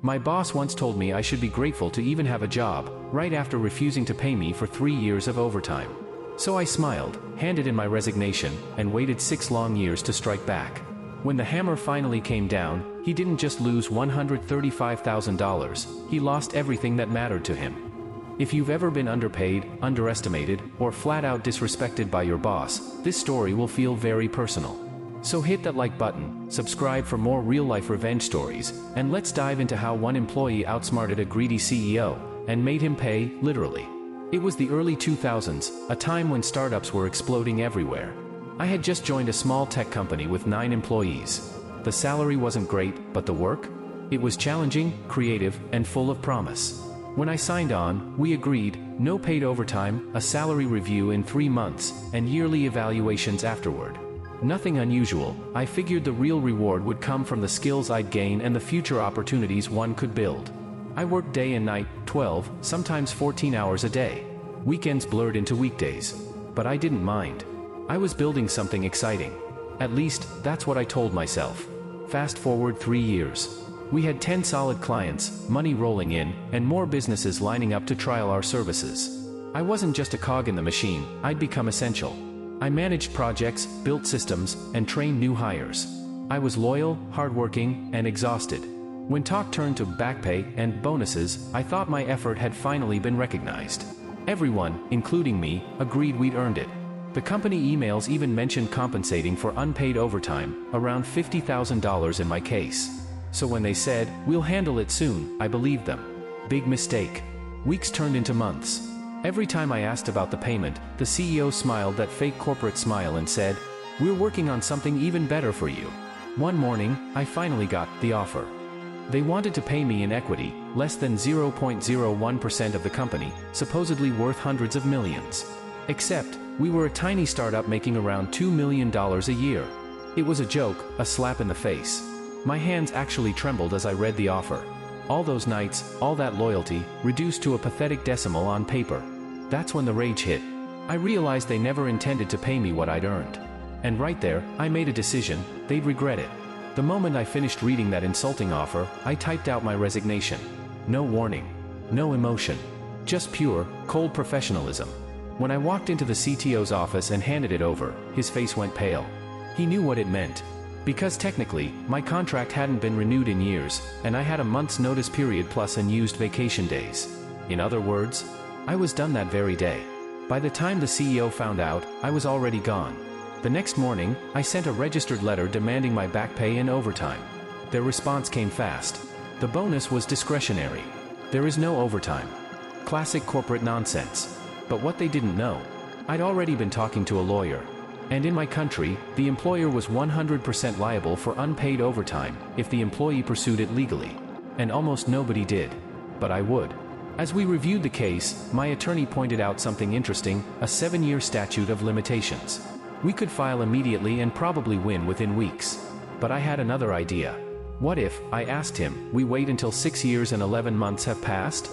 My boss once told me I should be grateful to even have a job, right after refusing to pay me for 3 years of overtime. So I smiled, handed in my resignation, and waited 6 long years to strike back. When the hammer finally came down, he didn't just lose $135,000, he lost everything that mattered to him. If you've ever been underpaid, underestimated, or flat out disrespected by your boss, this story will feel very personal. So hit that like button, subscribe for more real-life revenge stories, and let's dive into how one employee outsmarted a greedy CEO, and made him pay, literally. It was the early 2000s, a time when startups were exploding everywhere. I had just joined a small tech company with 9 employees. The salary wasn't great, but the work? It was challenging, creative, and full of promise. When I signed on, we agreed, no paid overtime, a salary review in 3 months, and yearly evaluations afterward. Nothing unusual. I figured the real reward would come from the skills I'd gain and the future opportunities one could build. I worked day and night, 12, sometimes 14 hours a day. Weekends blurred into weekdays. But I didn't mind. I was building something exciting. At least, that's what I told myself. Fast forward 3 years. We had 10 solid clients, money rolling in, and more businesses lining up to trial our services. I wasn't just a cog in the machine, I'd become essential. I managed projects, built systems, and trained new hires. I was loyal, hardworking, and exhausted. When talk turned to back pay and bonuses, I thought my effort had finally been recognized. Everyone, including me, agreed we'd earned it. The company emails even mentioned compensating for unpaid overtime, around $50,000 in my case. So when they said, "We'll handle it soon," I believed them. Big mistake. Weeks turned into months. Every time I asked about the payment, the CEO smiled that fake corporate smile and said, "We're working on something even better for you." One morning, I finally got the offer. They wanted to pay me in equity, less than 0.01% of the company, supposedly worth hundreds of millions. Except, we were a tiny startup making around $2 million a year. It was a joke, a slap in the face. My hands actually trembled as I read the offer. All those nights, all that loyalty, reduced to a pathetic decimal on paper. That's when the rage hit. I realized they never intended to pay me what I'd earned. And right there, I made a decision, they'd regret it. The moment I finished reading that insulting offer, I typed out my resignation. No warning. No emotion. Just pure, cold professionalism. When I walked into the CTO's office and handed it over, his face went pale. He knew what it meant. Because technically, my contract hadn't been renewed in years, and I had a month's notice period plus unused vacation days. In other words, I was done that very day. By the time the CEO found out, I was already gone. The next morning, I sent a registered letter demanding my back pay and overtime. Their response came fast. The bonus was discretionary. There is no overtime. Classic corporate nonsense. But what they didn't know, I'd already been talking to a lawyer. And in my country, the employer was 100% liable for unpaid overtime if the employee pursued it legally. And almost nobody did. But I would. As we reviewed the case, my attorney pointed out something interesting, a 7-year statute of limitations. We could file immediately and probably win within weeks. But I had another idea. What if, I asked him, we wait until 6 years and 11 months have passed?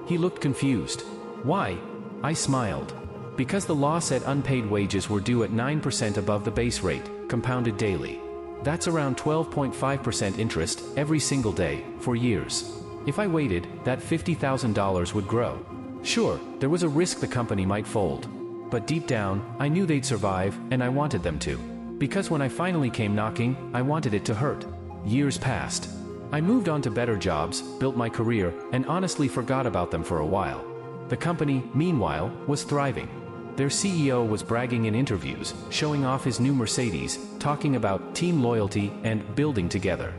He looked confused. Why? I smiled. Because the law said unpaid wages were due at 9% above the base rate, compounded daily. That's around 12.5% interest, every single day, for years. If I waited, that $50,000 would grow. Sure, there was a risk the company might fold. But deep down, I knew they'd survive, and I wanted them to. Because when I finally came knocking, I wanted it to hurt. Years passed. I moved on to better jobs, built my career, and honestly forgot about them for a while. The company, meanwhile, was thriving. Their CEO was bragging in interviews, showing off his new Mercedes, talking about team loyalty and building together.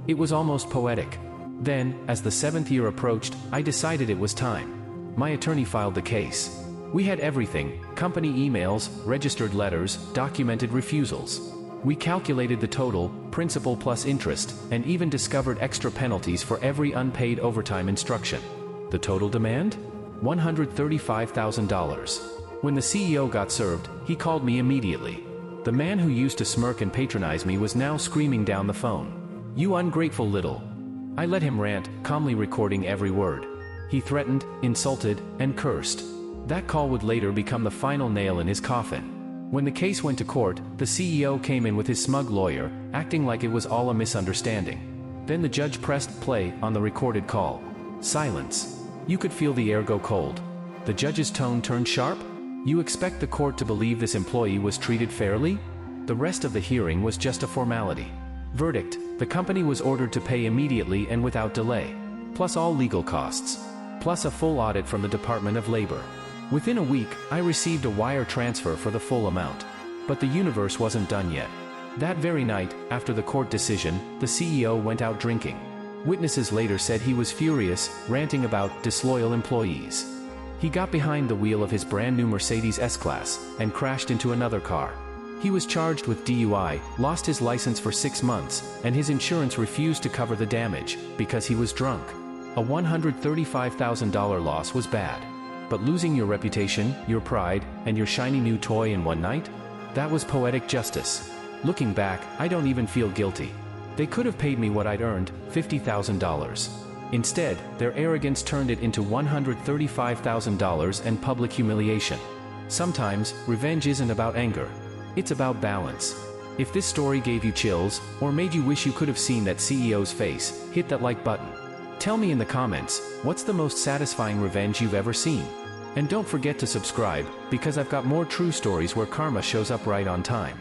It was almost poetic. Then, as the 7th year approached, I decided it was time. My attorney filed the case. We had everything: company emails, registered letters, documented refusals. We calculated the total, principal plus interest, and even discovered extra penalties for every unpaid overtime instruction. The total demand? $135,000. When the CEO got served, he called me immediately. The man who used to smirk and patronize me was now screaming down the phone. "You ungrateful little..." I let him rant, calmly recording every word. He threatened, insulted, and cursed. That call would later become the final nail in his coffin. When the case went to court, the CEO came in with his smug lawyer, acting like it was all a misunderstanding. Then the judge pressed play on the recorded call. Silence. You could feel the air go cold. The judge's tone turned sharp. You expect the court to believe this employee was treated fairly? The rest of the hearing was just a formality. Verdict: the company was ordered to pay immediately and without delay, plus all legal costs, plus a full audit from the Department of Labor. Within a week, I received a wire transfer for the full amount. But the universe wasn't done yet. That very night, after the court decision, the CEO went out drinking. Witnesses later said he was furious, ranting about disloyal employees. He got behind the wheel of his brand new Mercedes S-Class and crashed into another car. He was charged with DUI, lost his license for 6 months, and his insurance refused to cover the damage because he was drunk. A $135,000 loss was bad. But losing your reputation, your pride, and your shiny new toy in one night? That was poetic justice. Looking back, I don't even feel guilty. They could have paid me what I'd earned, $50,000. Instead, their arrogance turned it into $135,000 and public humiliation. Sometimes, revenge isn't about anger. It's about balance. If this story gave you chills, or made you wish you could have seen that CEO's face, hit that like button. Tell me in the comments, what's the most satisfying revenge you've ever seen? And don't forget to subscribe, because I've got more true stories where karma shows up right on time.